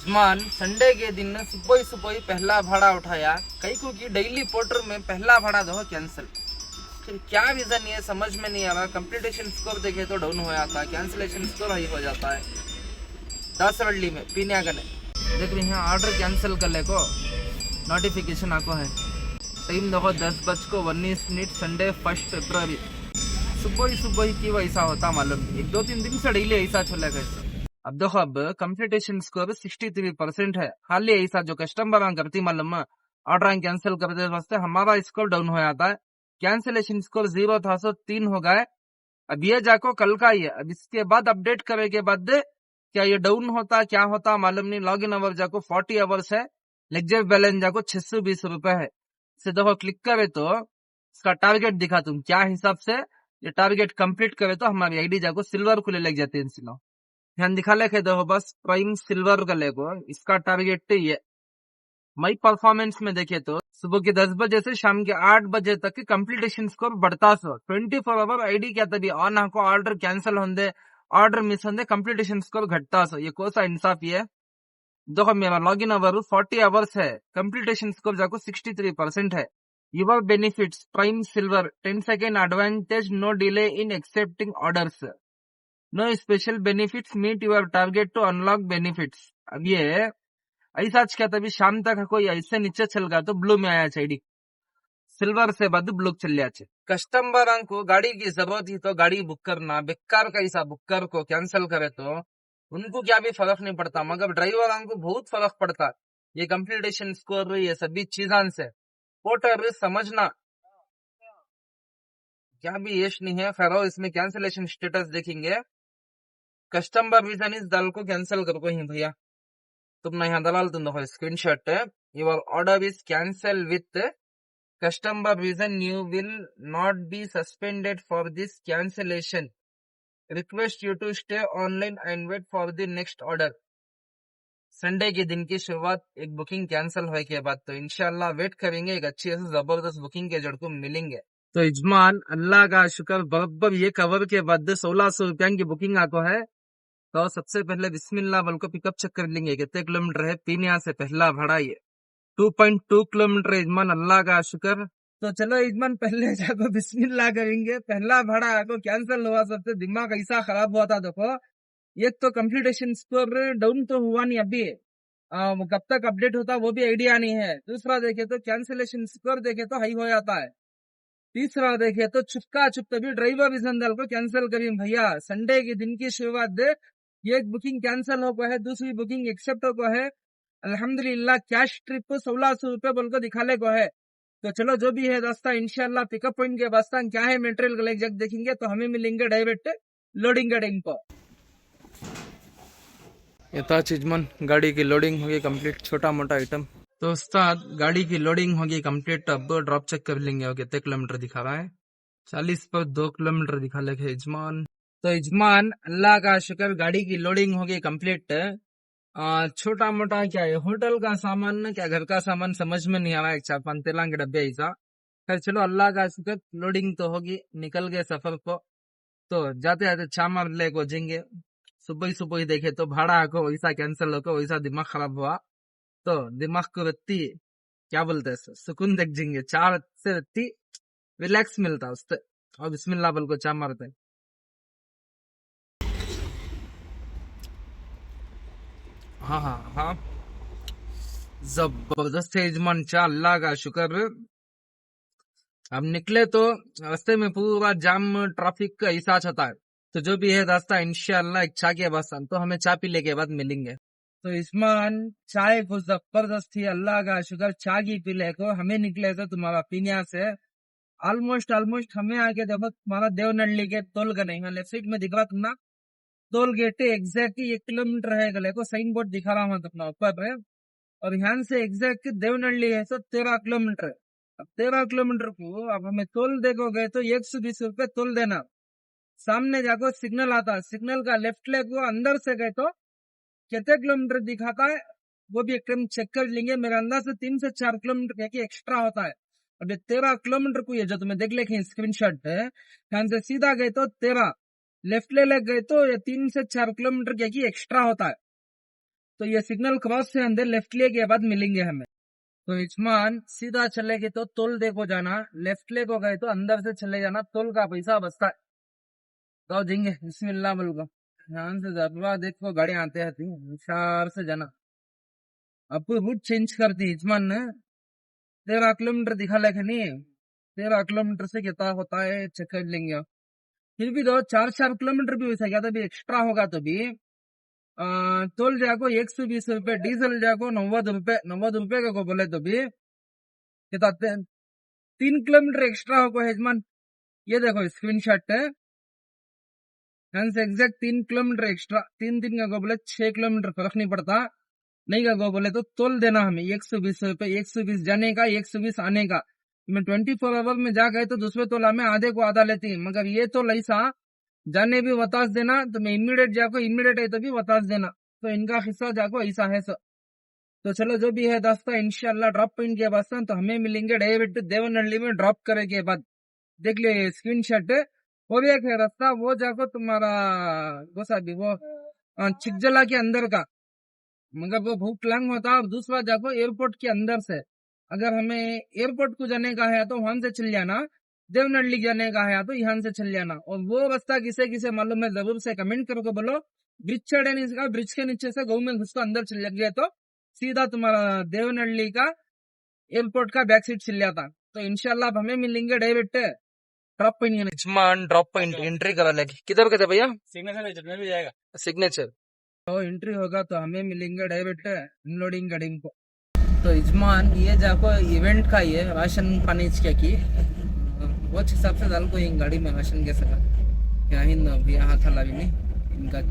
यजमान संडे के दिन सुबह सुबह पहला भाड़ा उठाया, कई को की डेली पोर्टर में पहला भाड़ा दो कैंसिल। फिर क्या रीजन ये समझ में नहीं आ रहा। कंप्लीटेशन स्कोर देखे तो डाउन हो जाता है, कैंसिलेशन स्कोर हाई हो जाता है। 10 रल्ली में पीने गने देख रहे हैं ऑर्डर कैंसिल करने को नोटिफिकेशन आको है। टाइम देखो 10:19 संडे 1 फरवरी। सुबह ही क्यों ऐसा होता मालूम नहीं, 1-2-3 दिन से डेली ऐसा चलेगा ऐसा। अब देखो अब कंप्लीटेशन स्कोर 63% है। खाली ऐसा जो कस्टमर करती मालूम ऑर्डर कैंसिल करते वास्ते हमारा स्कोर डाउन हो जाता है। कैंसिलेशन स्कोर 0 था सो 3 हो गए। अब ये जाको कल का ही है। अब इसके बाद अपडेट करे के बाद क्या ये डाउन होता क्या होता मालूम नहीं। लॉग इन आवर जाको 40 आवर्स है, लेक्चर बैलेंस जाको 620 रुपए है। से देखो क्लिक करे तो इसका टारगेट दिखा तुम क्या हिसाब से ये टारगेट कंप्लीट करे तो हमारी आईडी जाको सिल्वर को ले लग जाते हैं। ध्यान दिखा लेके देखो बस प्राइम सिल्वर का लेको इसका टारगेट ये। माई परफॉर्मेंस में देखे तो सुबह के 10 बजे से शाम के 8 बजे तक की कंप्लीटेशन स्कोर बढ़ता सो 24 आवर आईडी क्या तभी ऑन हाको ऑर्डर कैंसिल होंगे, ऑर्डर मिस होंगे, कंप्लीटेशन स्कोर घटता सो। ये कौन सा इंसाफ ये। देखो मेरा लॉग इन आवर 40 आवर्स है, कंप्लीटेशन स्कोर जाको 63% है। Your benefits prime silver 10 second advantage, no delay in accepting orders, no special benefits, meet your target to unlock benefits. अब ये ऐसा क्या तभी शाम तक कोई ऐसे नीचे चल गया तो ब्लू में आया आईडी, सिल्वर से बाद ब्लू चल जाए। कस्टमर को गाड़ी की जरूरत ही तो गाड़ी बुक करना, बेकार का ऐसा बुक कर को कैंसिल करे तो उनको क्या भी फर्क नहीं पड़ता, मगर ड्राइवर को बहुत फर्क पड़ता। ये कंप्लीटेशन स्कोर ये सभी चीजों से पोर्टर समझना क्या भी यश नहीं है। खैर इसमें कैंसिलेशन स्टेटस देखेंगे, कस्टमर रीजन इस दल को कैंसिल कर को ही भैया तुम यहाँ दलाल तुम देखो screenshot. Your order is cancel with customer reason, you will not be suspended for this cancellation, request you to stay online and wait for the next order. Sunday के दिन की शुरुआत एक बुकिंग कैंसिल होने के बाद तो इंशाल्लाह वेट करेंगे, एक अच्छी ऐसी जबरदस्त बुकिंग के जड़ को मिलेंगे। तो यजमान अल्लाह का शुक्र बराबर ये कवर के बाद 1600 रुपया की बुकिंग आको है। तो सबसे पहले बिस्मिल्लाह बोल को पिकअप चेक कर लेंगे कितने किलोमीटर है। पीनिया से पहला भाड़ा ये 2.2 किलोमीटर। यजमान अल्लाह का शुक्र। तो चलो यजमान पहले जाको बिस्मिल्लाह करेंगे। पहला भाड़ा आको कैंसिल हुआ, सबसे दिमाग ऐसा खराब हुआ था। देखो एक तो कंप्लीटेशन स्कोर डाउन तो हुआ नहीं अभी, कब तक अपडेट होता वो भी आइडिया नहीं है। दूसरा देखे तो कैंसिलेशन स्कोर देखे तो हाई हो जाता है। तीसरा देखे तो चुपका चुप तभी ड्राइवर रीजन दल को कैंसिल करिए भैया। संडे के दिन की शुरुआत दे ये एक बुकिंग कैंसिल हो को है, दूसरी बुकिंग एक्सेप्ट हो को है। अल्हम्दुलिल्लाह कैश ट्रिप 1600 रुपये बोल को दिखाने को है। तो चलो जो भी है रास्ता इंशाल्लाह पिकअप पॉइंट के वास्ता क्या है मटेरियल का जग देखेंगे तो हमें मिलेंगे डायरेक्ट लोडिंग का टाइम पर। यथाच यजमान गाड़ी की लोडिंग होगी कंप्लीट, छोटा मोटा आइटम। तो उस्ताद गाड़ी की लोडिंग होगी कंप्लीट। अब ड्रॉप चेक कर लेंगे कितने किलोमीटर दिखा रहा है। 40 पर 2 किलोमीटर दिखा लेंगे यजमान। तो यजमान अल्लाह का शुक्र गाड़ी की लोडिंग होगी कंप्लीट। छोटा मोटा क्या है होटल का सामान क्या घर का सामान समझ में नहीं आ रहा है, 4-5 तेलांग के डब्बे ऐसा। खैर चलो अल्लाह का शुक्र लोडिंग तो होगी, निकल गए सफर को। तो जाते जाते चामार ले को जाएंगे। सुबह ही देखे तो भाड़ा को वैसा कैंसिल होकर वैसा दिमाग खराब हुआ तो दिमाग को रत्ती क्या बोलते हैं सुकून देख जाएंगे। चार से रत्ती रिलैक्स मिलता उससे। और बिस्मिल्लाह बोल को चा मारते हैं। हाँ जबरदस्त है यजमान, चा अल्लाह का शुक्र। अब निकले तो रास्ते में पूरा जाम ट्रैफिक का ऐसा होता है। तो जो भी है रास्ता इंशाल्लाह एक चा के बाद तो हमें चा पीने के बाद मिलेंगे। तो इस्मान चाय को जबरदस्त थी, अल्लाह का शुक्र। चा की पीले को हमें निकले तो तुम्हारा पीनिया से ऑलमोस्ट हमें आके देखो तुम्हारा देवनल्ली के टोल का नहीं लेफ्ट साइड में दिख रहा तुम्हारा टोल गेट एग्जैक्टली 1 किलोमीटर है गले को साइन बोर्ड दिखा रहा हूँ अपना ऊपर है। और यहाँ से एग्जैक्ट देवनल्ली है तो 13 किलोमीटर है। अब 13 किलोमीटर को अब हमें टोल देखोगे तो 120 रुपये टोल देना। सामने जाको सिग्नल आता है, सिग्नल का लेफ्ट लेग को अंदर से गए तो कितने किलोमीटर दिखाता है वो भी एक टाइम चेक कर लेंगे। मेरे अंदाज से 3 से 4 किलोमीटर क्या एक्स्ट्रा होता है। अब ये 13 किलोमीटर को ये जो तुम्हें देख लेके स्क्रीनशॉट है, यहाँ से सीधा गए तो 13, लेफ्ट ले गए तो ये 3 से 4 किलोमीटर क्या एक्स्ट्रा होता है। तो ये सिग्नल क्रॉस से अंदर लेफ्ट ले के बाद मिलेंगे हमें। तो यजमान सीधा चलेगे तो टोल देखो जाना, लेफ्ट ले को गए तो अंदर से चले जाना, टोल का पैसा बचता है। तो देंगे बिस्मिल्लाह बोल को ध्यान से जरा देखो, गाड़ी आते आती होशियार से जाना। अब रूट चेंज करती यजमान ने 13 किलोमीटर दिखा लेके नहीं, 13 किलोमीटर से कितना होता है चेक कर लेंगे। फिर भी दो 4 किलोमीटर भी वैसा क्या, तो भी एक्स्ट्रा होगा तो भी टोल जाको 120 रुपए, डीजल जाको 90 रुपए का को बोले तो भी कितना 3 किलोमीटर एक्स्ट्रा होगा यजमान। ये देखो स्क्रीनशॉट है, एग्जैक्ट 3 किलोमीटर एक्स्ट्रा, 3 का को बोले 6 किलोमीटर, फर्क नहीं पड़ता। नहीं का को बोले तो तोल देना हमें 120 रुपए, 120 जाने का 120 आने का। मैं 24 आवर में जा गए तो दूसरे तोला में आधे को आधा लेती, मगर ये तो ऐसा जाने भी बतास देना, तो मैं इमीडिएट जाको इमीडिएट है तो भी बतास देना, तो इनका हिस्सा जाको ऐसा है सर। तो चलो जो भी है दास्ता, इंशाल्लाह ड्रॉप पॉइंट के बाद तो हमें मिलेंगे डायरेक्ट देवनहल्ली में ड्रॉप करे के बाद। देख लिये स्क्रीनशॉट, वो भी एक है रास्ता, वो जाको तुम्हारा गोसा भी वो चिकजला के अंदर का, मगर वो बहुत लंग होता है। और दूसरा जाको एयरपोर्ट के अंदर से, अगर हमें एयरपोर्ट को जाने का है तो वहां से चल जाना, देवनहल्ली जाने का है तो यहाँ से चल जाना। और वो रास्ता किसे किसे मालूम है जरूर से कमेंट करके बोलो। ब्रिज चढ़े नहीं का, ब्रिज के नीचे से गवर्नमेंट उसको अंदर चल गया तो सीधा तुम्हारा देवनहल्ली का एयरपोर्ट का बैक सीट चल जाता। तो इंशाल्लाह हमें मिलेंगे direct drop point, drop point entry करा लेके। किधर कहते भैया? सिग्नेचर में भी जाएगा, सिग्नेचर तो एंट्री होगा तो हमें मिलेंगे डायरेक्ट अनलोडिंग गाड़ी को। तो यजमान ये जाको इवेंट का ये राशन पानी क्या की वो हिसाब से डाल को गाड़ी में राशन के सका क्या भैया हाथ हला भी नहीं इनका।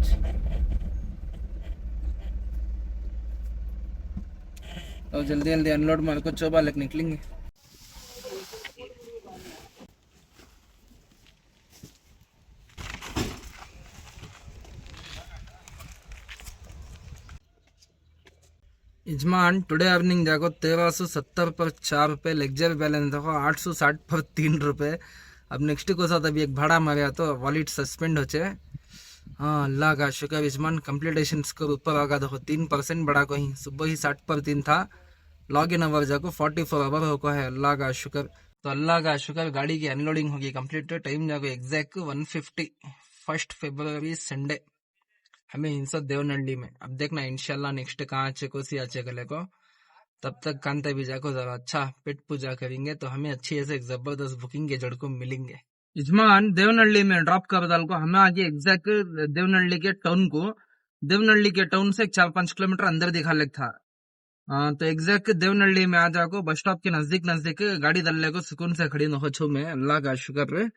तो जल्दी जल्दी अनलोड मार को चौबा लेके निकलेंगे। यजमान टुडे अर्निंग देखो 1370 पर 4 रुपए, लेक्चर बैलेंस देखो 860 पर 3 रुपए। अब नेक्स्ट को साथ अभी एक भाड़ा मारे तो वॉलेट सस्पेंड होचे। हाँ अल्लाह का शुक्र यजमान, कंप्लीटेशन स्कोर ऊपर आगा देखो 3% बढ़ा को ही, सुबह ही 60 पर 3 था, लॉग इन आवर जाको 44 आवर हो को है, अल्लाह का शुक्र। तो अल्लाह का शुक्र गाड़ी की अनलोडिंग होगी कंप्लीट, टाइम जाको एग्जैक्ट 1:50 1 फरवरी संडे हमें हिंसा देवनहल्ली में। अब देखना इंशाल्लाह नेक्स्ट कहाँ अच्छे को सी अच्छे गले को, तब तक कांता बीजा को जरा अच्छा पेट पूजा करेंगे तो हमें अच्छी ऐसे एक जबरदस्त बुकिंग के जड़ को मिलेंगे। यजमान देवनहल्ली में ड्रॉप कर डाल को हमें आगे एग्जैक्ट देवनहल्ली के टाउन को, देवनहल्ली के टाउन से 4-5 किलोमीटर अंदर दिखा लेक था। तो एग्जैक्ट देवनहल्ली में आ जाको बस स्टॉप के नजदीक गाड़ी डालने को सुकून से खड़ी न हो छो में, अल्लाह का शुक्र।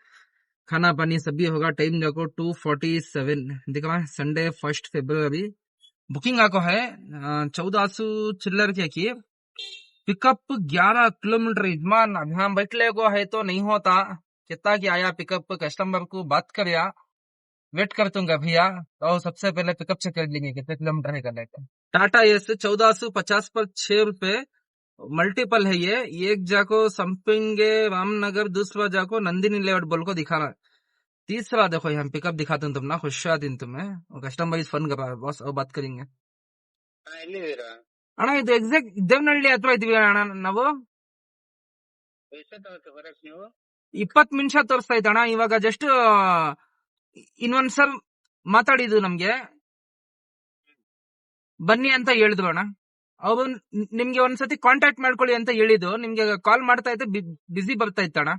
खाना पानी सभी होगा, टाइम जाको 2:47 दिख रहा है, संडे 1 फरवरी। बुकिंग आको है 1400 चिल्लर के की, पिकअप 11 किलोमीटर। यजमान अब यहाँ बैठले को है तो नहीं होता, कितना की आया पिकअप, कस्टमर को बात कर वेट कर दूंगा भैया। तो सबसे पहले पिकअप चेक कर लेंगे कितने किलोमीटर है करने का। टाटा एस 1450 पर 6 रुपए, मल्टीपल है ये, एक जाको संपिंगे रामनगर, दूसरा जाको नंदिनी लेआउट बोल को दिखा रहा है, तीसरा देखो यहाँ पिकअप दिखाते हूँ तुम ना, खुशादीन तुम्हें कस्टमर फोन कर रहा है बॉस, और बात करेंगे। ಅಣ್ಣ ಇದು ಎಕ್ಸಾಕ್ಟ್ ದೇವನಹಳ್ಳಿ ಹತ್ರ ಇದೀವಿ ಅಣ್ಣ ನಾವು, 20 ನಿಮಿಷ ತೋರಿಸ್ತಾ ಇತ್ತು ಅಣ್ಣ, ಇವಾಗ ಜಸ್ಟ್ ಇನ್ನೊಂದ್ಸಲ ಮಾತಾಡಿದ್ದು ನಮ್ಗೆ ಬನ್ನಿ ಅಂತ ಹೇಳಿದ್ರು ಅಣ್ಣ, ಅವರು ನಿಮ್ಗೆ ಒಂದ್ಸತಿ ಕಾಂಟ್ಯಾಕ್ಟ್ ಮಾಡ್ಕೊಳ್ಳಿ ಅಂತ ಹೇಳಿದ್ದು, ನಿಮ್ಗೆ ಕಾಲ್ ಮಾಡ್ತಾ ಇತ್ತು ಬಿಸಿ ಬರ್ತಾ ಇತ್ತಣ್ಣ.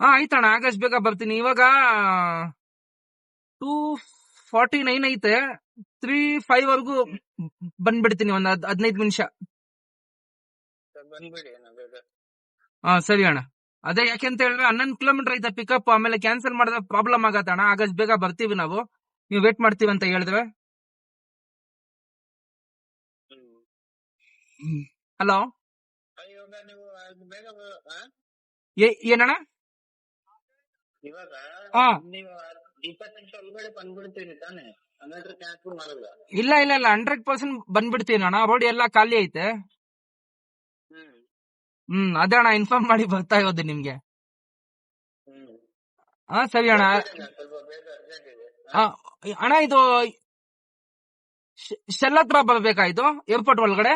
ಹಾ ಆಯ್ತಣ್ಣ, ಆಗಸ್ಟ್ ಬೇಗ ಬರ್ತೀನಿ. ಇವಾಗ 2:49 ಐತೆ, 3:05 ವರ್ಗು ಬಂದ್ಬಿಡ್ತೀನಿ, ಒಂದ್ 15 ನಿಮಿಷ. ಹಾ ಸರಿ ಅಣ್ಣ. ಅದೇ ಯಾಕೆಂತ ಹೇಳಿದ್ರೆ 11 ಕಿಲೋಮೀಟರ್ ಐತೆ ಪಿಕಪ್, ಆಮೇಲೆ ಕ್ಯಾನ್ಸಲ್ ಮಾಡಿದ್ರೆ ಪ್ರಾಬ್ಲಮ್ ಆಗತ್ತೆ ಅಣ್ಣ. ಆಗಸ್ಟ್ ಬೇಗ ಬರ್ತೀವಿ ನಾವು, ನೀವು ವೇಟ್ ಮಾಡ್ತೀವಿ ಅಂತ ಹೇಳಿದ್ರೆ. ಹಲೋ ಏನಣ್ಣ? ಹಾ ಇಲ್ಲ ಇಲ್ಲ ಇಲ್ಲ 100% ಬಂದ್ಬಿಡ್ತೀನಿ ಅಣ್ಣ, ರೋಡ್ ಎಲ್ಲ ಖಾಲಿ ಐತೆ. ಅದೇ ಅಣ್ಣ ಇನ್ಫಾರ್ಮ್ ಮಾಡಿ ಬರ್ತಾ ಇರೋದು ನಿಮ್ಗೆ. ಹಾ ಸರಿ ಅಣ್ಣ. ಆ, ಅಣ್ಣ ಇದು ಶೆಲ್ ಹತ್ರ ಬರ್ಬೇಕಾಯ್ತು ಏರ್ಪೋರ್ಟ್ ಒಳಗಡೆ.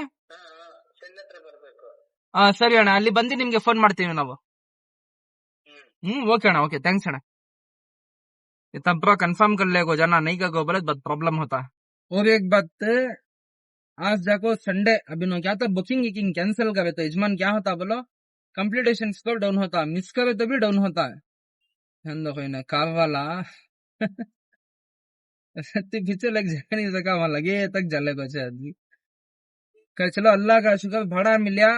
ಸರಿ ಅಣ್ಣ, ಅಲ್ಲಿ ಬಂದು ನಿಮ್ಗೆ ಫೋನ್ ಮಾಡ್ತೀವಿ ನಾವು. ओके अಣ್ಣ, ओके थैंक्स अಣ್ಣ. इतना पूरा कंफर्म कर लेगो जाना नहीं का बोले बहुत प्रॉब्लम होता है. और एक बात, आज जाको संडे अभी नो क्या था, बुकिंग वुकिंग कैंसिल करे तो यजमान क्या होता बोलो, कंप्लीटेशन स्कोर डाउन होता, मिस करे तो भी डाउन होता है. देखो इन्हें कार वाला पीछे लग जा नहीं सका, वहां लगे तक जले बचे आदमी. चलो अल्लाह का शुक्र, भाड़ा मिला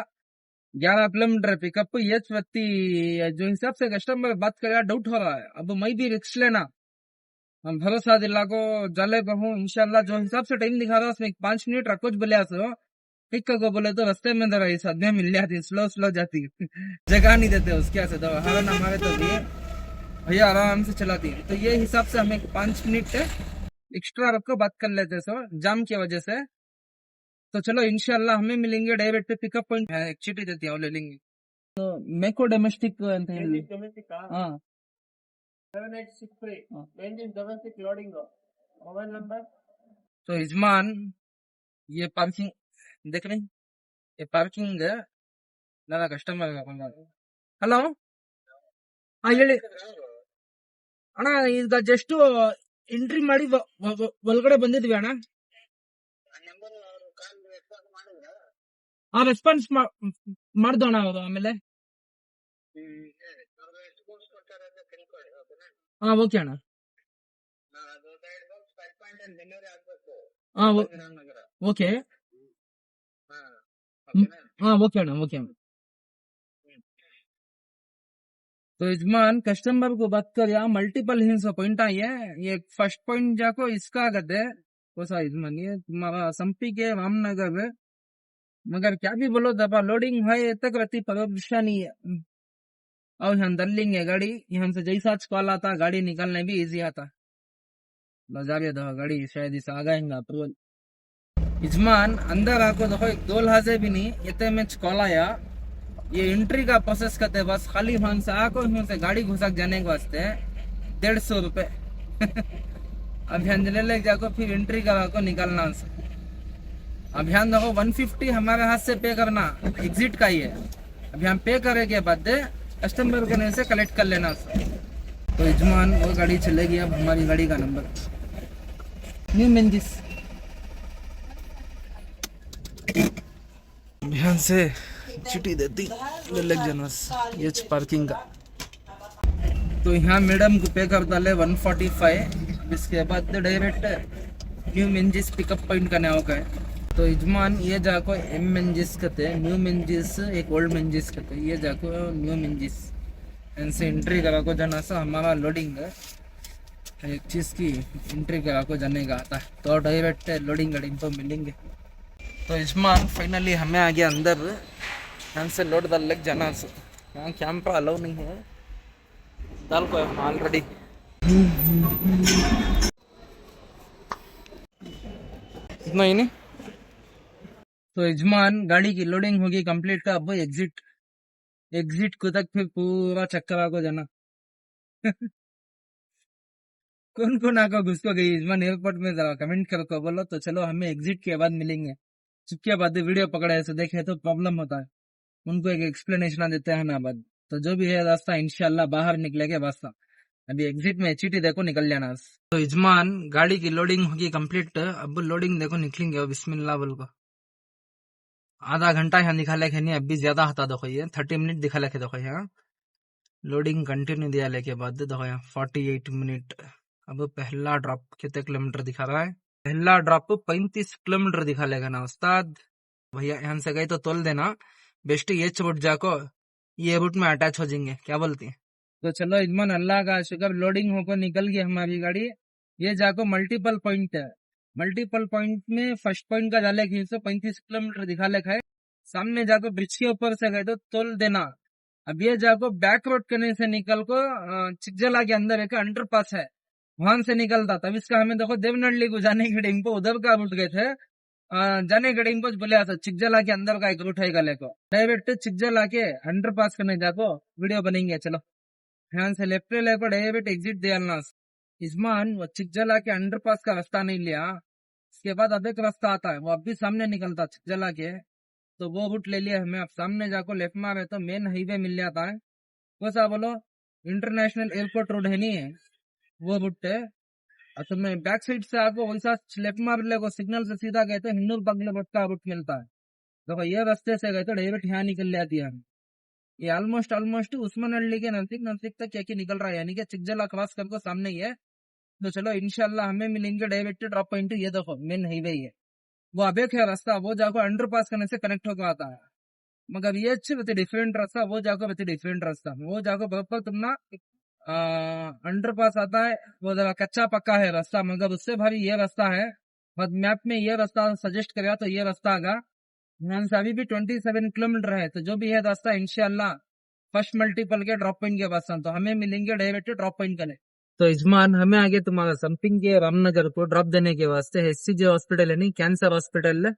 11 किलोमीटर पिकअप. ये व्यक्ति जो हिसाब से कस्टमर बात करेगा डाउट हो रहा है. अब मैं भी रिस्क लेना, हम भरोसा दिला को जले पर हूँ इंशाल्लाह. जो हिसाब से टाइम दिखा रहा है उसमें 5 मिनट रखो बोले पिक को बोले तो रास्ते में जरा सदमे मिल जाती, स्लो स्लो जाती जगह नहीं देते उसके से दवा हरा हमारे तो भैया आराम से चलाती है. तो ये हिसाब से हमें 5 मिनट एक्स्ट्रा रखो बात कर लेते सो जाम की वजह से. तो चलो इंशाल्लाह हमें मिलेंगे डायरेक्ट पिकअप पॉइंट. एक चीटी देती है ले लेंगे. तो मेको डोमेस्टिक ಅಂತ ಹೇಳಿ. ಹಾ 7863 96 लोडिंग मोबाइल नंबर. तो यजमान ये पार्किंग देख रहे हैं, ये पार्किंग ನನ್ನ ಕಸ್ಟಮರ್. ಹಲೋ, ಹಾ ಹೇಳಿ ಅಣ್ಣ. ಈಗ ಜಸ್ಟ್ ಎಂಟ್ರಿ ಮಾಡಿ ಒಳಗಡೆ ಬಂದಿದ್ವಿ ಅಣ್ಣ. ಆ ರೆಸ್ಪಾನ್ಸ್ ಮಾಡ್ದೋಣ ಅವರು ಆಮೇಲೆ. ಹಾ ಓಕೆ ಅಣ್ಣ. ಹಾ ಓಕೆ. हाँ ओके अಣ್ಣ, ओके अಣ್ಣ. तो यजमान कस्टमर को बात कर, यहाँ मल्टीपल हिंस पॉइंट आई है. ये फर्स्ट पॉइंट जाको इसका गद्दे कोसा यजमान, ये तुम्हारा संपी के रामनगर है. मगर क्या भी बोलो दबा लोडिंग है तक रहती परेशानी है. और यहाँ दल्लिंग है गाड़ी, यहाँ से जैसा कॉल आता गाड़ी निकालने भी इजी आता. लजारिया दो गाड़ी शायद इस आ गएगा अप्रूवल. यजमान अंदर आको देखो, एक 2 लहाजे भी नहीं इतने में कॉल आया. ये एंट्री का प्रोसेस करते बस खाली वहां से आको यहाँ से गाड़ी घुसक जाने के वास्ते 150 रुपए अभियान ले जाको फिर एंट्री करा को निकालना. अभियान देखो 150 हमारे हाथ से पे करना, एग्जिट का ही है. अभी हम पे करे के बाद कस्टमर करने से कलेक्ट कर लेना. तो यजमान वो गाड़ी चलेगी. अब हमारी गाड़ी का नंबर न्यू मेंजिस. अभियान से चिट्ठी देती लग जनवस ये पार्किंग का. तो यहाँ मैडम को पे कर डाले 145. इसके बाद डायरेक्ट न्यू मेंजिस पिकअप पॉइंट करने होगा. तो यजमान ये जाको एम मेंजिस कहते हैं, न्यू मेंजिस एक ओल्ड मेंजिस कहते हैं. ये जाको न्यू मेंजिस इनसे एंट्री करा को जाना सा हमारा लोडिंग है. एक चीज की एंट्री करा को जाने का आता है तो डायरेक्ट लोडिंग गाड़ी पर मिलेंगे. तो यजमान फाइनली हमें आ गया अंदर. यहाँ से लोड डाल लग जाना. यहाँ कैमरा अलाउ नहीं है, डाल को ऑलरेडी. इतना ही नहीं. तो यजमान गाड़ी की लोडिंग होगी कंप्लीट का. अब एग्जिट को तक फिर पूरा चक्कर आको जाना. कौन आको घुसको गई यजमान एयरपोर्ट में, जरा कमेंट करको बोलो. तो चलो हमें एग्जिट के बाद मिलेंगे. चुपके बाद वीडियो पकड़े ऐसे देखे तो प्रॉब्लम होता है, उनको एक एक्सप्लेनेशन देते हैं ना बाद. तो जो भी है रास्ता इंशाल्लाह बाहर निकलेगा रास्ता. अभी एग्जिट में चीटी देखो निकल जाना. तो यजमान गाड़ी की लोडिंग होगी कंप्लीट. अब लोडिंग देखो निकलेंगे बिस्मिल्लाह बोल को. आधा घंटा यहाँ दिखा लेके नहीं, अभी ज्यादा होता देखो. ये 30 मिनट दिखा लेके देखो. यहाँ लोडिंग कंटिन्यू दिया लेके बाद देखो यहाँ 48 मिनट. अब पहला ड्रॉप कितने किलोमीटर दिखा रहा है? पहला ड्रॉप 35 किलोमीटर दिखा लेगा ना उस्ताद. भैया यहाँ से गए तो तोल देना. बेस्ट ये रूट जाको ये रूट में अटैच हो जाएंगे, क्या बोलती है? तो चलो यजमान अल्लाह का शुक्र लोडिंग होकर निकल गई हमारी गाड़ी. ये जाको मल्टीपल पॉइंट है. मल्टीपल पॉइंट में फर्स्ट पॉइंट का डाले 35 किलोमीटर दिखा लेखा है. सामने जाको ब्रिज के ऊपर से गए तो तोल देना. अब ये जाको बैक रोड करने से निकल को चिकजला के अंदर एक अंडरपास है, वहां से निकलता. तब इसका हमें देखो देवनहल्ली को जाने के टाइम पे उधर का रूट गए थे. जाने के टाइम पे बोले था चिकजला के अंदर का एक रूट है गले को डायरेक्ट चिकजला के अंडरपास करने जाको वीडियो बनेंगे. चलो यहाँ से लेफ्ट लेको डायरेक्ट एग्जिट दिया इस्मान वो चिकजला के अंडरपास का रास्ता नहीं लिया। इसके बाद अब एक रास्ता आता है, वो अब भी सामने निकलता चिकजला के, तो वो रूट ले लिया हमें। अब सामने जाको लेफ्ट मारे तो मेन हाईवे मिल जाता है। वो सा बोलो इंटरनेशनल एयरपोर्ट रोड है नहीं है, वो रूट है। और तुम्हें बैक साइड से आपको वैसा लेफ्ट मार ले को सिग्नल से सीधा गए तो हिंदू बंगले रोड का रूट मिलता है। देखो ये रास्ते से गए तो डायरेक्ट यहाँ निकल जाती है। ये ऑलमोस्ट उस्मान अली के नजदीक तक क्या निकल रहा है, यानी कि चिकजला क्रॉस करके सामने ही है। तो चलो इंशाल्लाह हमें मिलेंगे डायरेक्ट ड्रॉप पॉइंट। ये देखो मेन हाईवे है, वो अब एक है रास्ता, वो जाको अंडरपास करने से कनेक्ट होकर आता है। मगर ये अच्छे डिफरेंट रास्ता, वो जाको डिफरेंट रास्ता, वो जाको बराबर तुम ना अंडरपास आता है, वो जरा कच्चा पक्का है रास्ता, मगर उससे भारी ये रास्ता है। बस मैप में ये रास्ता सजेस्ट करा तो ये रास्ता आगा। यहाँ से अभी भी 27 किलोमीटर है, तो जो भी है रास्ता इंशाल्लाह फर्स्ट मल्टीपल के ड्रॉप पॉइंट के पास, तो हमें मिलेंगे डायरेक्ट ड्रॉप पॉइंट के लिए। तो इजमान हमें आगे तुम्हारा संपिंग के रामनगर को ड्रॉप देने के वास्ते HCG हॉस्पिटल है नहीं, कैंसर हॉस्पिटल है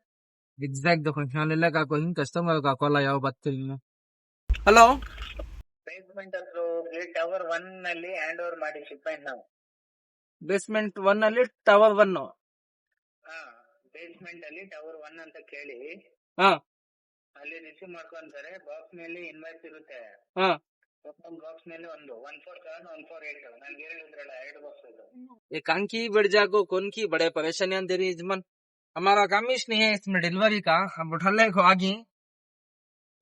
एग्जैक्ट। देखो यहाँ का कोई कस्टमर का कॉल आया बात करेंगे। हेलो, ಬೇಸ್ಮೆಂಟ್ ಅದು ಟವರ್ 1 ನಲ್ಲಿ ಹ್ಯಾಂಡ್ ಓವರ್ ಮಾಡಿ ಶಿಪ್ಮೆಂಟ್ ನಾವು ಬೇಸ್ಮೆಂಟ್ 1 ಅಲ್ಲಿ ಟವರ್ 1 ಬೇಸ್ಮೆಂಟ್ ಅಲ್ಲಿ ಟವರ್ 1 ಅಂತ ಕೇಳಿ ಅಲ್ಲಿ ರಿಸೀವ್ ಮಾಡ್ಕೊಂತಾರೆ. ಬಾಕ್ಸ್ ಮೇಲೆ ಇನ್ವಾಯ್ಸ್ ಇರುತ್ತೆ, ಬಾಕ್ಸ್ ಮೇಲೆ ಒಂದು 147 148 ನನ್ಗೆ ಹೇಳಿದ್ರಲ್ಲ 2 ಬಾಕ್ಸ್ ಇದು। ये कान की बढ़ जाको कौन की बड़े परेशानियां दे रही इजमान। हमारा काम ही नहीं है इसमें डिलीवरी का, हम उठा ले को आगे।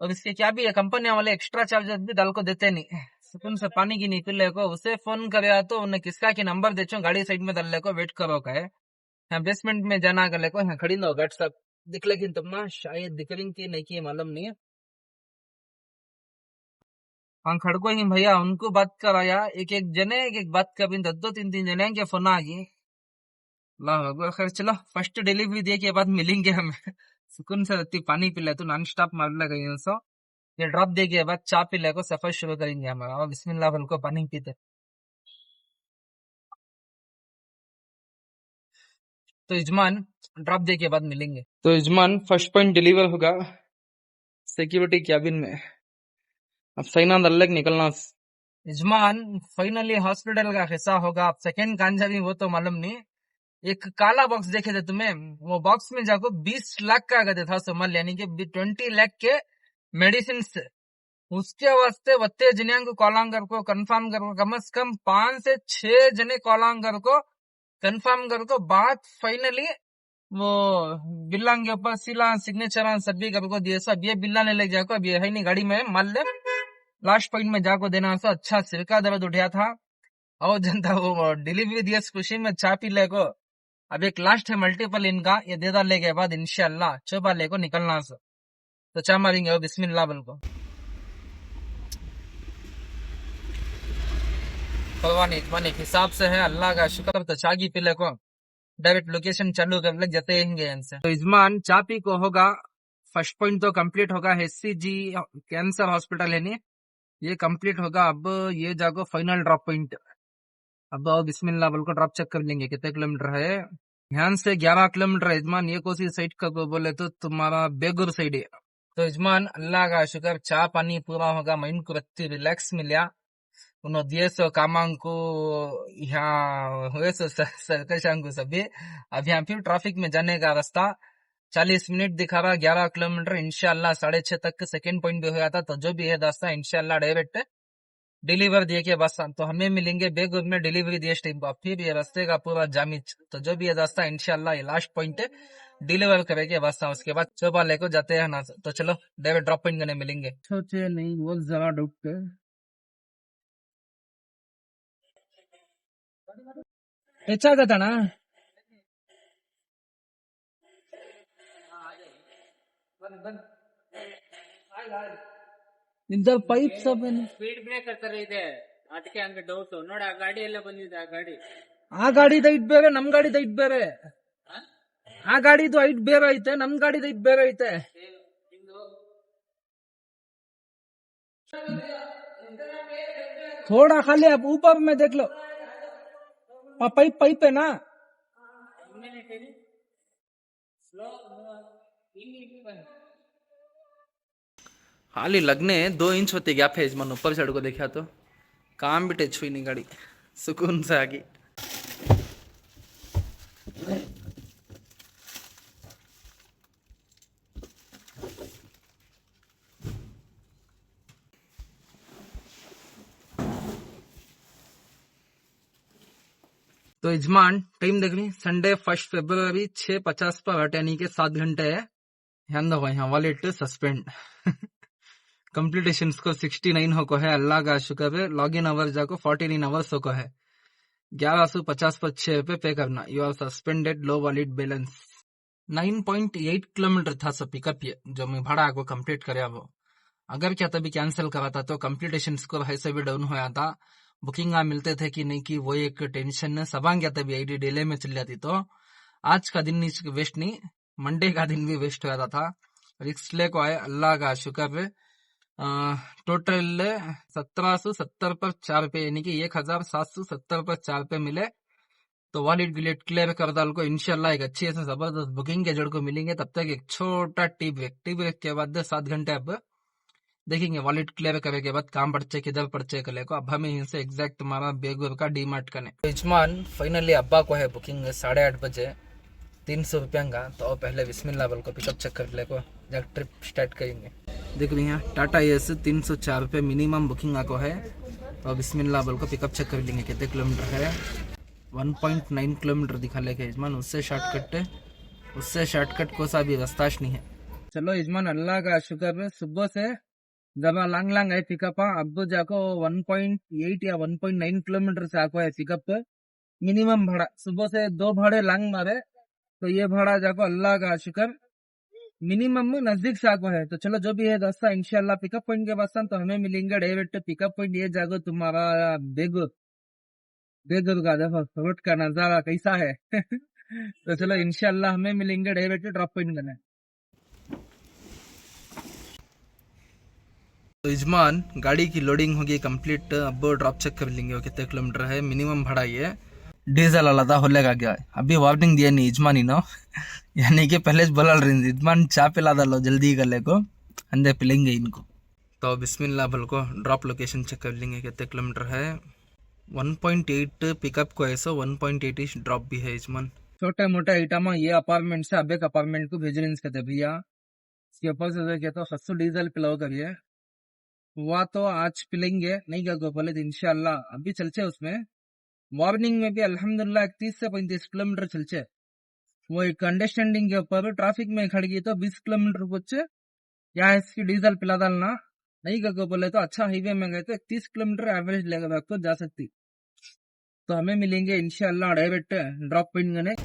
और इसके क्या भी है, कंपनी वाले एक्स्ट्रा चार्जेस भी डाल को देते नहीं। सुकून से पानी की निकले को उसे फोन करे तो उन्हें किसका की नंबर दे चो, गाड़ी साइड में डाल ले को वेट करो का है। यहाँ बेसमेंट में जाना कर ले को, यहाँ खड़ी ना गट सब दिख, लेकिन तुम ना शायद दिख रही की नहीं की मालूम नहीं है। हाँ खड़को ही भैया उनको बात कराया, एक एक जने एक बात कर, 2-3 जने के फोन आ गई। खैर चलो फर्स्ट डिलीवरी दिए के बाद मिलेंगे हमें। सुकून से रहती पानी पी ले तो नॉन स्टॉप मार लगा सो, ये ड्रॉप दे के बाद चाय पी ले को सफर शुरू करेंगे हमारा। और बिस्मिल्लाह बोल को पानी पीते। तो इजमान ड्रॉप दे के बाद मिलेंगे। तो इजमान फर्स्ट पॉइंट डिलीवर होगा सिक्योरिटी कैबिन में, अब सही ना दल्लक निकलना। इजमान फाइनली हॉस्पिटल का हिस्सा होगा। अब सेकेंड कांजा भी वो तो मालूम नहीं। एक काला बॉक्स देखे थे तुम्हें, वो बॉक्स में जाको 20 लाख का आगे था समझ, यानी कि 20 लाख के मेडिसिन से। उसके वास्ते वत्ते जनिया को कॉलांगर को कंफर्म करो, कम से कम 5 से 6 जने कॉलांगर को कंफर्म करो। बात फाइनली वो बिल्ला के ऊपर सिला सिग्नेचर सभी को दिए सब, ये बिल्ला ने ले जाको अब ये है नहीं गाड़ी में मान ले लास्ट पॉइंट में जाको देना। सो अच्छा सिर का दर्द उठा था और जनता वो डिलीवरी दिया खुशी में चाय पी ले को। अब एक लास्ट है मल्टीपल इनका, ये दे डालने के बाद इंशाल्लाह चौबा ले को निकलना सो। तो चा मारेंगे और बिस्मिल्लाह बोल को। भगवान इतमानी हिसाब से है, अल्लाह का शुक्र। तो चाय की पीले को डायरेक्ट लोकेशन चालू कर लग जाते हैं। तो इजमान चापी को होगा फर्स्ट पॉइंट तो कंप्लीट होगा, HCG कैंसर हॉस्पिटल है नहीं, ये कंप्लीट होगा। अब ये जाको फाइनल ड्रॉप पॉइंट। अब बिस्मिल्लाह बोल को ड्रॉप चेक कर लेंगे कितने किलोमीटर है। ध्यान से 11 किलोमीटर है इजमान। ये कोसी साइड का बोले तो तुम्हारा बेगुर साइड है। तो इजमान अल्लाह का शुक्र चाय पानी पूरा होगा, माइंड को रत्ती रिलैक्स मिला। उन्होंने दिए सो कामांग को यहाँ हुए सो सरकशांग को सभी। अब यहाँ फिर ट्रैफिक में जाने का रास्ता 40 मिनट दिखा रहा, 11 किलोमीटर इंशाल्लाह 6:30 तक सेकेंड पॉइंट भी हो जाता। तो जो भी है रास्ता इंशाल्लाह डायरेक्ट डिलीवर दिए के बस। तो हमें मिलेंगे बेगुर में डिलीवरी दिए टाइम पर, फिर ये रास्ते का पूरा जामिच। तो जो भी ये रास्ता इंशाल्लाह ये लास्ट पॉइंट डिलीवर करेंगे बस, उसके बाद चौबा लेको जाते हैं ना। तो चलो डायरेक्ट ड्रॉप पॉइंट करने मिलेंगे। सोचे नहीं वो जरा डूब ಹೆಚ್ಚಾಗತ್ತಣ ನಿಮ್ದು ಪೈಪ್ ಸಬ್ ಸ್ಪೀಡ್ ಬ್ರೇಕರ್ ತರ ಇದೆ, ಅದಕ್ಕೆ ಹಂಗ ಡೌಟ್ ನೋಡಿ. ಆ ಗಾಡಿ ಎಲ್ಲ ಬಂದಿದೆ, ಆ ಗಾಡಿದ ಹೈಟ್ ಬೇರೆ ನಮ್ ಗಾಡಿದ ಹೈಟ್ ಬೇರೆ. ಆ ಗಾಡಿದು ಹೈಟ್ ಬೇರೆ ಐತೆ, ನಮ್ ಗಾಡಿದ ಹೈಟ್ ಬೇರೆ ಐತೆ. थोड़ा खाली आप ऊपर में देख लो, पाइप है ना। खाली लगने 2 इंच होते गैप है इजमान ऊपर साइड को देखा तो काम भी टच हुई नहीं गाड़ी, सुकून से आगे। तो यजमान टाइम देख ली, संडे 1 फरवरी 6:50 पर हट, यानी कि 7 घंटे है। ध्यान दो यहाँ वॉलेट सस्पेंड। कंप्लीटेशन स्कोर 69 हो को है, अल्लाह का शुक्र है। लॉग इन आवर जाको 49 आवर्स हो को है। 1150 पर 6 रुपए पे करना। You are suspended, low wallet balance. 9.8 kilometer था सो पिकअप, ये जो मैं भाड़ा को कंप्लीट करे वो। अगर क्या तभी कैंसिल करा था तो कंप्लीटेशन स्कोर है से भी डाउन होया था। बुकिंग मिलते थे कि नहीं, कि वो एक टेंशन है। सब क्या तभी आईडी डिले में चल जाती। तो आज का दिन वेस्ट नहीं, मंडे का दिन भी वेस्ट हो जाता था। रिक्स ले को आए, अल्लाह का शुक्र है। टोटल 1770 पर 4 रुपए, यानी कि 1770 पर 4 रुपए मिले। तो वॉलेट गिलेट क्लियर कर डाल को इंशाल्लाह एक अच्छी ऐसे जबरदस्त बुकिंग के जड़ को मिलेंगे। तब तक एक छोटा टिप के बाद 7 घंटे अब देखेंगे वॉलेट क्लियर करने के बाद काम पड़चे किधर पड़चे कले को। अब हमें इनसे एग्जैक्ट तुम्हारा बेगूर का डीमार्ट करने। यजमान फाइनली अब्बा को है बुकिंग 8:30 बजे 300 रुपया का। तो पहले बिस्मिल्लाह बोल को पिकअप चेक कर ले को, जब ट्रिप स्टार्ट करेंगे। देख रही हैं टाटा एस 304 रुपये मिनिमम बुकिंग को है। और बिस्मिल्लाह बोल को पिकअप चेक कर लेंगे कितने किलोमीटर है। 1.9 किलोमीटर दिखा लेके यजमान। उससे शॉर्टकट को सा भी रास्ता नहीं है। चलो यजमान अल्लाह का शुक्र है, सुबह से जब लांग है पिकअप। अब जाको 1.8 या 1.9 किलोमीटर से आको है पिकअप। मिनिमम भाड़ा सुबह से 2 भाड़े लांग मारे, तो ये भाड़ा जाको अल्लाह का शुक्र मिनिमम में नजदीक से आको है। तो चलो जो भी है दोस्तों, इंशाल्लाह पिकअप पॉइंट के पास तो हमें मिलेंगे डायरेक्ट पिकअप पॉइंट। ये जागो तुम्हारा बेगूर का देखो रोड का नजारा कैसा है। तो चलो इंशाल्लाह हमें मिलेंगे डायरेक्ट ड्रॉप पॉइंट करने। तो यजमान गाड़ी की लोडिंग होगी कंप्लीट। अब ड्रॉप चेक कर लेंगे वो कितने किलोमीटर है। मिनिमम भाड़ा ये डीजल वाला होलेगा क्या। अभी वार्निंग दिया नहीं यजमानी नो। यानी कि पहले बोला रही यजमान चाय पिला डालो जल्दी गले को, अंदर पिलेंगे इनको। तो बिस्मिल्लाह भल को ड्रॉप लोकेशन चेक कर लेंगे कितने किलोमीटर है। 1.8 पिकअप को ऐसा 1.8 ड्रॉप भी है यजमान। छोटे मोटे आइटम ये अपार्टमेंट से अब एक अपार्टमेंट को भेजने कहते भैया। इसके ऊपर से कहते खस्सू डीजल पिलाओ करिए। वह तो आज पिलेंगे नहीं क्या बोले तो इंशाल्लाह अभी चलचे उसमें। मॉर्निंग में भी अल्हम्दुलिल्लाह 31 से 35 किलोमीटर चलचे। वो एक अंडरस्टैंडिंग के ऊपर ट्रैफिक में खड़ गई तो 20 किलोमीटर पहुंचे। या इसकी डीजल पिला डालना नहीं क्या बोले तो अच्छा हाईवे में गए तो 31 किलोमीटर एवरेज लेकर तो जा सकती। तो हमें मिलेंगे इंशाल्लाह डायरेक्ट ड्रॉप पॉइंट करने।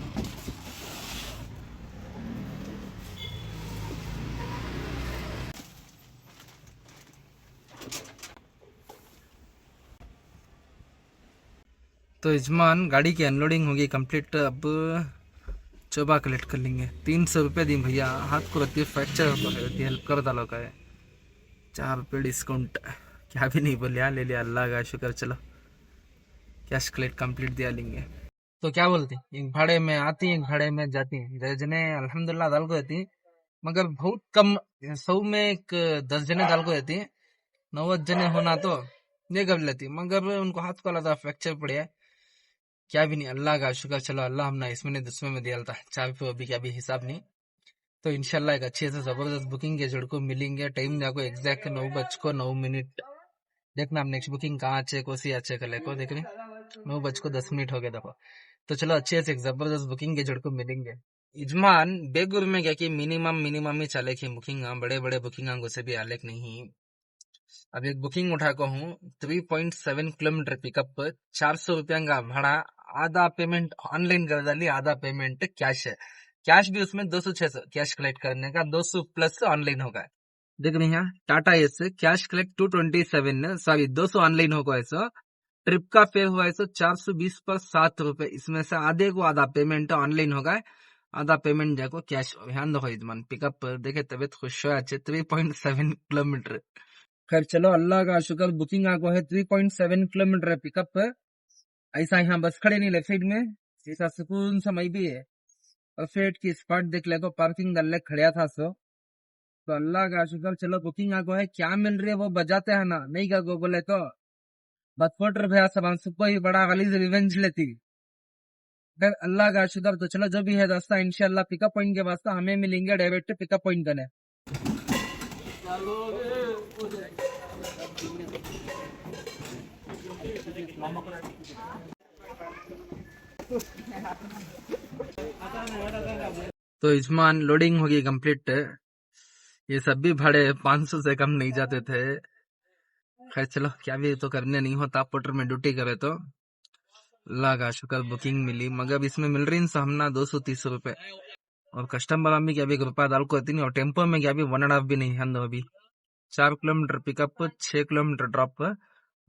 तो यजमान गाड़ी की अनलोडिंग होगी कंप्लीट। अब चोबा कलेक्ट कर लेंगे। 300 रुपये दी भैया, हाथ को रखती है फ्रैक्चर होती है, हेल्प कर डालो का है। 4 रुपये डिस्काउंट, क्या भी नहीं बोलिया, ले लिया अल्लाह का शुक्र। चलो कैश कलेक्ट कंप्लीट दिया लेंगे। तो क्या बोलती, एक भाड़े में आती एक भाड़े में जाती। जने अल्हम्दुलिल्लाह दाल को देती, मगर बहुत कम 100 में एक 10 जने दाल को देती। 90 जने होना तो ये कर लेती, मगर उनको हाथ को लगा फ्रैक्चर पड़े है। क्या भी नहीं, अल्लाह का शुक्र। चलो अल्लाह हमने इसमें ने दुश्मन में दिया था 4 रुपये, अभी क्या भी हिसाब नहीं। तो इंशाल्लाह एक अच्छे से जबरदस्त बुकिंग के जड़ को मिलेंगे। टाइम जाको एग्जैक्ट 9:09। देखना आप नेक्स्ट बुकिंग कहाँ अच्छे कोसी अच्छे कले को देख रहे 9:10 हो गए देखो। तो चलो अच्छे से एक जबरदस्त बुकिंग के जड़ को मिलेंगे। यजमान बेगुर में क्या कि मिनिमम ही चले की बुकिंग, बड़े बड़े बुकिंग से भी आलेख नहीं। अब एक बुकिंग उठा को हूँ 3.7 किलोमीटर पिकअप, 400 रुपया का भाड़ा। आधा पेमेंट ऑनलाइन कर डाली, आधा पेमेंट कैश है। कैश भी उसमें 200-600 कैश कलेक्ट करने का, 200 प्लस ऑनलाइन होगा। देख रहे हैं Tata S cash collect 227, sorry 200 online होगा। ऐसा ट्रिप का फेयर हुआ ऐसा 420 पर 7 रुपए। इसमें से आधे को आधा पेमेंट ऑनलाइन होगा, आधा पेमेंट जाको कैश। ध्यान दो यजमान पिकअप देखे तबियत खुश हो। 3.7 किलोमीटर। खैर चलो अल्लाह का शुक्र, बुकिंग आको है 3.7 किलोमीटर पिकअप। ऐसा यहाँ बस खड़े नहीं लेफ्ट साइड में, ऐसा सुकून समय भी है। और फेट की स्पॉट देख ले को पार्किंग डाल खड़िया था सो। तो अल्लाह का शुक्र, चलो बुकिंग आको है। क्या मिल रही है वो बजाते हैं ना, नहीं का को बोले तो बस पोटर भैया सब सुपर ही बड़ा गली से रिवेंज लेती फिर अल्लाह का शुक्र। तो चलो जो भी है दोस्तों इंशाल्लाह पिकअप पॉइंट के वास्ते हमें मिलेंगे डायरेक्ट पिकअप पॉइंट करने। तो इजमान लोडिंग होगी कंप्लीट। ये सब भी भाड़े 500 से कम नहीं जाते थे। खैर चलो क्या भी तो करने नहीं होता, पोर्टर में ड्यूटी करे तो अल्लाह का शुक्र बुकिंग मिली। मगर इसमें मिल रही हमना 230 रुपए और कस्टमर में क्या भी रुपया डाल को नहीं। और टेम्पो में क्या भी 1.5 भी नहीं है। अभी 4 kilometre pickup 6 kilometre drop,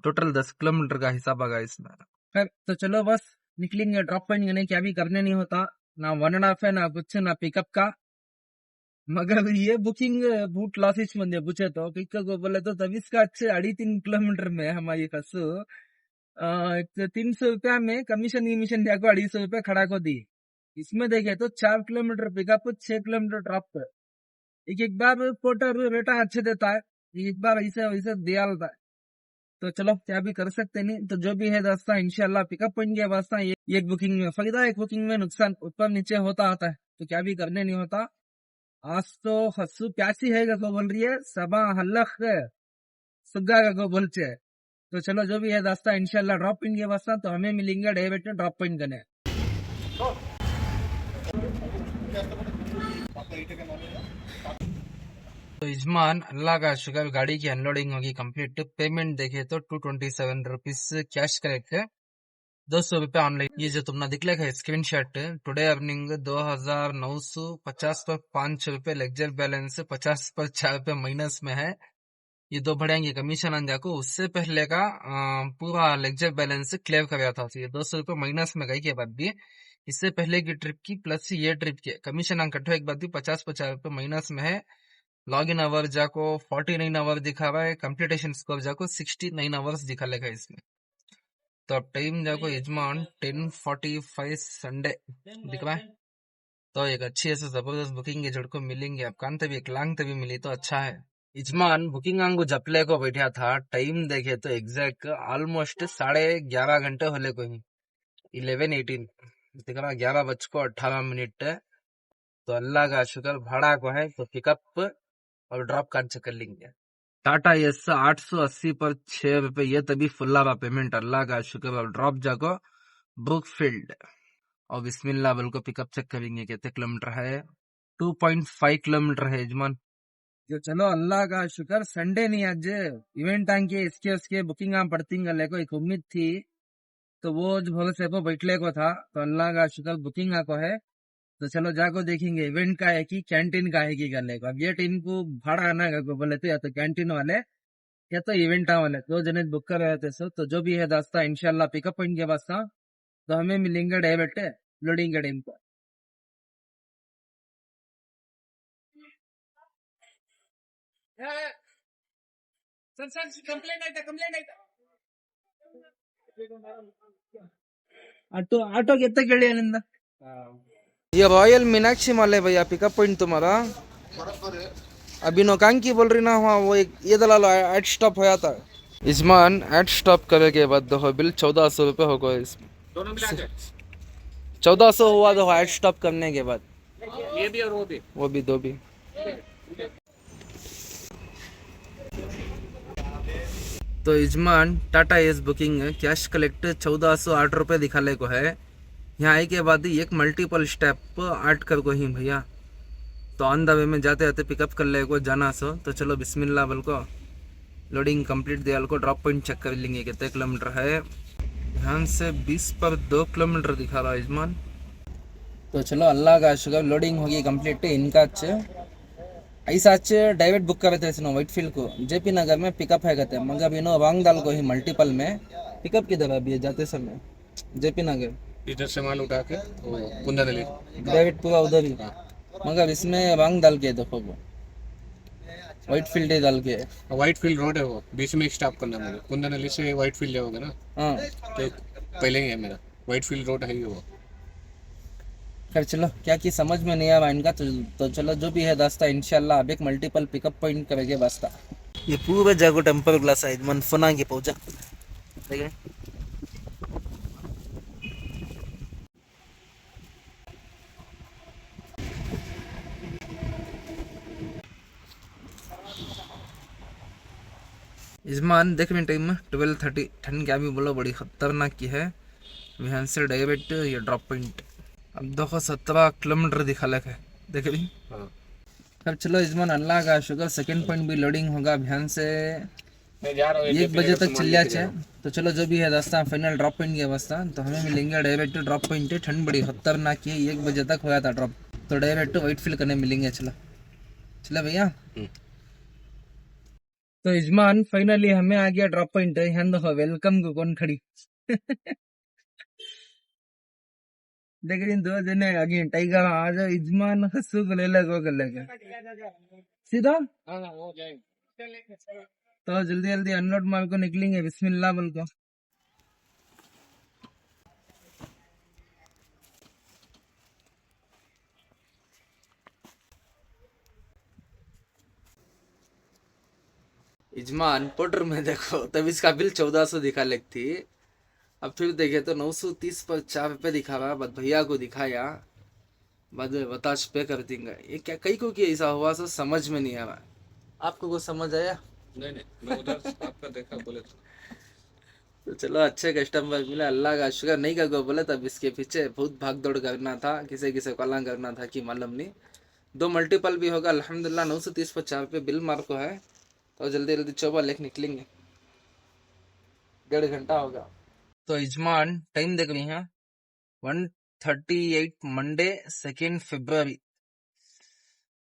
total 10 kilometre का हिसाब आगा इसमें। खैर तो चलो बस निकलेंगे ड्रॉप पॉइंट करने। क्या भी करने नहीं होता, ना 1.5 है ना कुछ ना पिकअप का। मगर ये बुकिंग बूट लॉसिच म्हणजे पूछे तो को बोले तो 3 किलोमीटर में हमारी फसू 300 रुपया में कमीशन दिया को 250 रुपया खड़ा को दी। इसमें देखे तो 4 किलोमीटर पिकअप 6 किलोमीटर ड्रॉप। एक बार पोर्टर रेटा अच्छे देता है, एक बार ऐसे वैसे दिया है। तो चलो क्या भी कर सकते नहीं। तो जो भी है दोस्तों इंशाल्लाह पिकअप पॉइंट के वास्ता एक बुकिंग में फायदा, एक बुकिंग में नुकसान, ऊपर नीचे होता है। तो क्या भी करने नहीं होता। आज तो हस्सू प्यासी है को बोल रही है, सबा हल्लख सुग्गा को बोलते। तो चलो जो भी है दोस्तों इंशाल्लाह ड्रॉप पॉइंट के वास्ता तो हमें मिलेंगे डायरेक्ट ड्रॉप पॉइंट करने। तो इजमान अल्लाह का शुक्र गाड़ी की अनलोडिंग होगी कंप्लीट। पेमेंट देखे तो 227 रुपीज कैश करेक्ट है, 200 रुपये ऑनलाइन। ये जो तुमने दिखले है स्क्रीन शॉट, टुडे अर्निंग 2950 पर 5 रुपए लेक्चर बैलेंस 50 पर 4 रुपए माइनस में है। ये 2 बढ़ेंगे कमीशन अंजा को। उससे पहले का पूरा लेक्चर बैलेंस क्लियर कर था। ये 200 रुपये माइनस में गई के बाद भी इससे पहले की ट्रिप की प्लस ये ट्रिप के कमीशन कट एक बाद भी 50 रुपये माइनस में है। लॉग इन आवर जाको 49 आवर दिखा रहा है, कंप्लीटेशन स्कोर जाको 69 आवर्स दिखा लेगा इसमें। तो अब टाइम जाको यजमान 10:45 संडे दिख रहा है। तो एक अच्छी ऐसे जबरदस्त बुकिंग के झड़को मिलेंगे। अब कान तभी एक लांग तभी मिली तो अच्छा है। यजमान बुकिंग आंगू जपले को बैठा था, टाइम देखे तो एग्जैक्ट ऑलमोस्ट 11:30 घंटे होले को ही 11:18 दिख रहा, 11:18। तो अल्लाह का शुक्र भाड़ा को है तो पिकअप और ड्रॉप का चक्कर लेंगे। टाटा एस 880 पर 6 रुपए, ये तभी फुल्ला पेमेंट अल्लाह का शुक्र। और ड्रॉप जाको ब्रुकफील्ड और बिस्मिल्लाह बल को पिकअप चेक करेंगे कितने किलोमीटर है। 2.5 किलोमीटर है यजमान। जो चलो अल्लाह का शुक्र संडे नहीं आज इवेंट आंके इसके उसके बुकिंग पड़ती गले को एक उम्मीद थी तो वो भरोसे को बैठले को था। तो अल्लाह का शुक्र बुकिंग को है। तो चलो जाको देखेंगे इवेंट का है कि कैंटीन का है कि गले को। अब ये टीम को भाड़ा आना को बोले तो या तो कैंटीन वाले या तो इवेंट वाले 2 जने बुक कर रहे थे। सो तो जो भी है दोस्ता इंशाल्लाह पिकअप पॉइंट के वास्ता तो हमें मिलेंगे डायरेक्ट लोडिंग के टाइम पर। ऑटो कितना केड़ी आनंद। ये रॉयल मीनाक्षी मॉल है भैया पिकअप पॉइंट तुम्हारा। अभी नौकांकी बोल रही ना हुआ वो एक ये दलालो एड स्टॉप होया था। इजमान एड स्टॉप करे के बाद दो बिल 1400 रुपये हो गए। इसमें 1400 हुआ दो एड स्टॉप करने के बाद। ये भी और वो भी 2 भी। तो इजमान Tata Ace booking cash collect 1408 रुपये दिखाले को है। यहाँ आए के बाद एक मल्टीपल स्टेप 8 कर को ही भैया। तो ऑन द वे में जाते जाते पिकअप कर ले को जाना सो। तो चलो बिस्मिल्लाह बल को लोडिंग कंप्लीट दिया को ड्रॉप पॉइंट चेक कर लेंगे कितने किलोमीटर है। ध्यान से 20 पर 2 किलोमीटर दिखा रहा है यजमान। तो चलो अल्लाह का शुक्र लोडिंग होगी कंप्लीट। इनका ऐसा अच्छे डायरेक्ट बुक करे थे इसनो व्हाइटफील्ड को जेपी नगर में पिकअप है कहते मगर इनो रंग दाल को ही मल्टीपल में पिकअप की तरह भी जाते समय जेपी नगर इधर से माल उठा के कुंदा नली डायरेक्ट पूरा उधर ही। मगर इसमें रंग डाल के देखो वो व्हाइट फील्ड डाल के। व्हाइट फील्ड रोड है वो, बीच में स्टॉप करना मुझे। कुंदा नली से व्हाइट फील्ड जाओगे ना। हाँ तो पहले ही है मेरा व्हाइट फील्ड रोड है वो। खैर चलो क्या की समझ में नहीं आया इनका। तो चलो जो भी है दास्ता इंशाल्लाह अब एक मल्टीपल पिकअप पॉइंट करेंगे वास्ता। ये पूरे जागो टेम्पर ग्लास है मन फना के पहुंचा। देखिए इजमान देख रहे टाइम में 12:30 ठंड क्या भी बोलो बड़ी खतरनाक की है। यहाँ से डायरेक्ट ये ड्रॉप पॉइंट अब देखो 17 किलोमीटर दिखा लग है देख रही। हाँ अब चलो इजमान अल्लाह का शुक्र सेकंड पॉइंट भी लोडिंग होगा अभियान से मैं जा रहा हूँ 1 बजे तक चल जाए। तो चलो जो भी है रास्ता फाइनल ड्रॉप पॉइंट की अवस्था तो हमें मिलेंगे डायरेक्ट ड्रॉप पॉइंट। ठंड बड़ी खतरनाक की 1 बजे तक होया था ड्रॉप तो डायरेक्ट वाइट फील करने मिलेंगे। चलो चलो भैया। तो इजमान फाइनली हमें आ गया ड्रॉप पॉइंट। यहाँ देखो वेलकम को कौन खड़ी देख रही 2 जने आगे टाइगर आ जाओ इजमान हंसू को ले लगो कर लगे सीधा। हो जाएंगे। तो जल्दी जल्दी अनलोड मार को निकलेंगे बिस्मिल्लाह बोल को। इजमान पोर्टर में देखो तब इसका बिल 1400 दिखा लग थी। अब फिर देखे तो 930 पर 4 रुपये दिखा रहा। बाद भैया को दिखाया बाद में बताश पे कर देंगे। ये क्या कई को कि ऐसा हुआ सो समझ में नहीं आ रहा। आपको कुछ समझ आया? नहीं मैं उधर आपका देखा बोले तो चलो अच्छे कस्टमर मिले अल्लाह का शुक्र। नहीं का बोले तब इसके पीछे बहुत भाग दौड़ करना था किसे किसे कॉल करना था कि मालूम नहीं। 2 मल्टीपल भी होगा अल्हम्दुलिल्लाह। 930 पर 4 रुपये बिल मार को है तो जल्दी जल्दी चौबा लेख निकलेंगे 1.5 घंटा होगा। तो इजमान टाइम देख रही है 1:38 मंडे 2 फरवरी।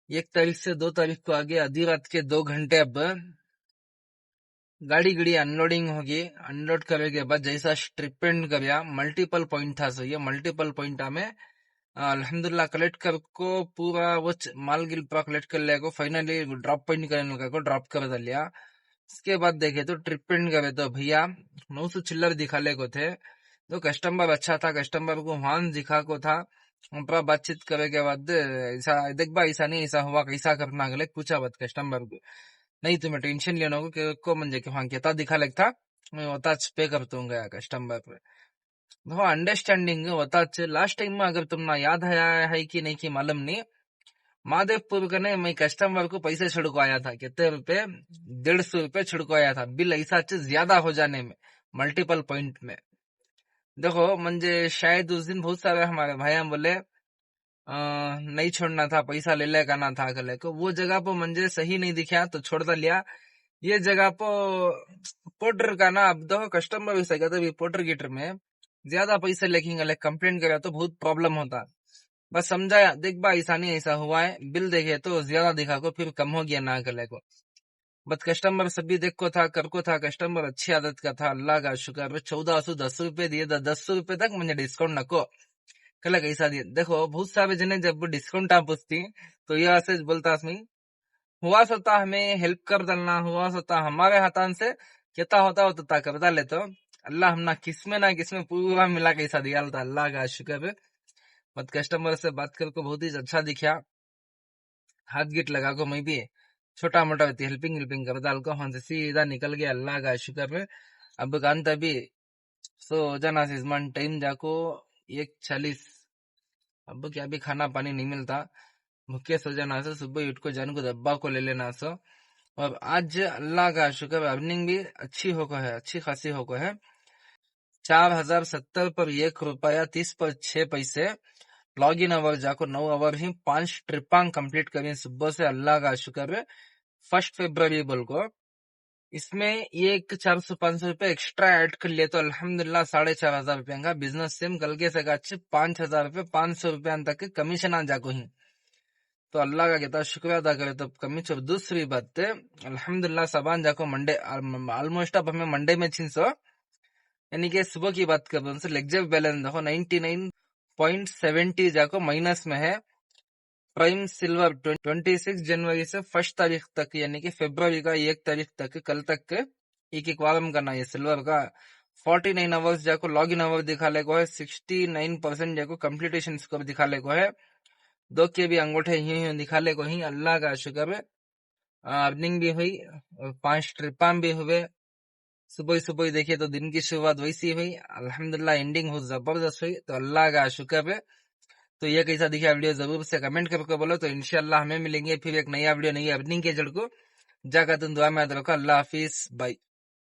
1 तारीख से 2 तारीख को आगे आधी रात के 2 घंटे अब गाड़ी गड़ी अनलोडिंग होगी। अनलोड करने के बाद जैसा स्ट्रिप एंड कर मल्टीपल पॉइंट था। सो ये मल्टीपल पॉइंट में अल्हम्दुलिल्लाह कलेक्ट कर को पूरा वो माल गिल पूरा कलेक्ट कर लिया को फाइनली ड्रॉप पॉइंट करने को ड्रॉप कर दिया। उसके बाद देखे तो ट्रिप एंड करे तो भैया 900 चिल्लर दिखा ले को थे। तो कस्टमर अच्छा था कस्टमर को वहां दिखा को था। पूरा बातचीत करे के बाद ऐसा देख बा ऐसा नहीं ऐसा हुआ कैसा करना अगले पूछा बात कस्टमर को। नहीं तुम्हें टेंशन लेना को म्हणजे कि वहां कहता दिखा लगता मैं होता पे कर दूंगा कस्टमर पे वो अंडरस्टैंडिंग होता। लास्ट टाइम में अगर तुमने याद है कि नहीं कि मालूम नहीं महादेवपुर का ने मैं कस्टमर को पैसे छिड़कवाया था कितने रुपए 150 रुपए छिड़कवाया था। बिल ऐसा ज्यादा हो जाने में मल्टीपल पॉइंट में देखो म्हणजे शायद उस दिन बहुत सारे हमारे भाई बोले नहीं छोड़ना था पैसा ले ले करना था कल को वो जगह पर मंजे सही नहीं दिखा तो छोड़ता लिया। ये जगह पर पोर्टर का ना अब देखो कस्टमर भी सही कहते पोर्टर गिटर में ज्यादा पैसे लेकिन कंप्लेंट करे तो बहुत प्रॉब्लम होता। बस समझाया देख बा ऐसा नहीं ऐसा हुआ है बिल देखे तो ज्यादा दिखा को फिर कम हो गया ना कले को। बस कस्टमर सभी देख को था कर को था कस्टमर अच्छी आदत का था अल्लाह का शुक्र। 1410 रुपए दिए 10 रुपए तक मुझे डिस्काउंट नको कल कैसा दिए। देखो बहुत सारे जने जब डिस्काउंट आप पूछती तो यह ऐसे बोलता हुआ सोता हमें हेल्प कर डालना हुआ सोता हमारे हाथान से कहता होता हो तो करता ले तो अल्लाह हमना किसमें ना किसमें पूरा मिला कैसा दिया था अल्लाह का शुक्र। बट कस्टमर से बात करके बहुत ही अच्छा दिखा। हाथ गिट लगा को मैं भी छोटा मोटा हेल्पिंग कर डाल को वहां से सीधा निकल गया अल्लाह का शुक्र। अब कान तभी सो जाना सिजमान टाइम जाको 1:40। अब क्या भी खाना पानी नहीं मिलता भूखे सो जाना से सुबह उठ को जान को डब्बा को ले लेना सो। और आज अल्लाह का शुक्र अर्निंग भी अच्छी होको है अच्छी खासी होको है। 4070 पर 1 रुपया 30 पर 6 पैसे लॉग इन आवर जाको 9 आवर ही 5 ट्रिपांग कंप्लीट करें सुबह से अल्लाह का शुक्र। 1 फरवरी बोल को इसमें एक 400-500 रुपए एक्स्ट्रा ऐड कर लिए तो अल्हम्दुलिल्लाह 4500 रुपए का बिजनेस सेम कल के सका 5000 रुपए 500 रुपए तक के कमीशन आ जाको ही तो अल्लाह का कहता शुक्र अदा करे तो कमी। दूसरी बात अल्हम्दुलिल्लाह सबान जाको मंडे ऑलमोस्ट अब हमें मंडे में 600 यानी कि सुबह की बात कर रहे लेग्जर बैलेंस देखो 99.70 जाको माइनस में है। प्राइम सिल्वर 26 जनवरी से 1 तारीख तक यानी कि फरवरी का 1 तारीख तक कल तक एक वारम करना है सिल्वर का 49 आवर्स जाको लॉग इन आवर दिखा ले को है। 69% जाको कंप्लीटेशन स्कोर दिखा ले को है। 2 के भी अंगूठे ही दिखा ले को ही अल्लाह का शुक्र। अर्निंग भी हुई और 5 ट्रिपां भी हुए सुबह सुबह देखिए तो दिन की शुरुआत वैसी हुई, अल्हम्दुलिल्लाह एंडिंग हो जबरदस्त हुई, तो अल्लाह का शुक्र है। तो ये कैसा दिखा वीडियो जरूर से कमेंट करके बोलो। तो इंशाल्लाह हमें मिलेंगे फिर एक नया वीडियो नई अर्निंग के जड़ को। जाकर तुम दुआ में याद रखो। अल्लाह हाफिज, बाय।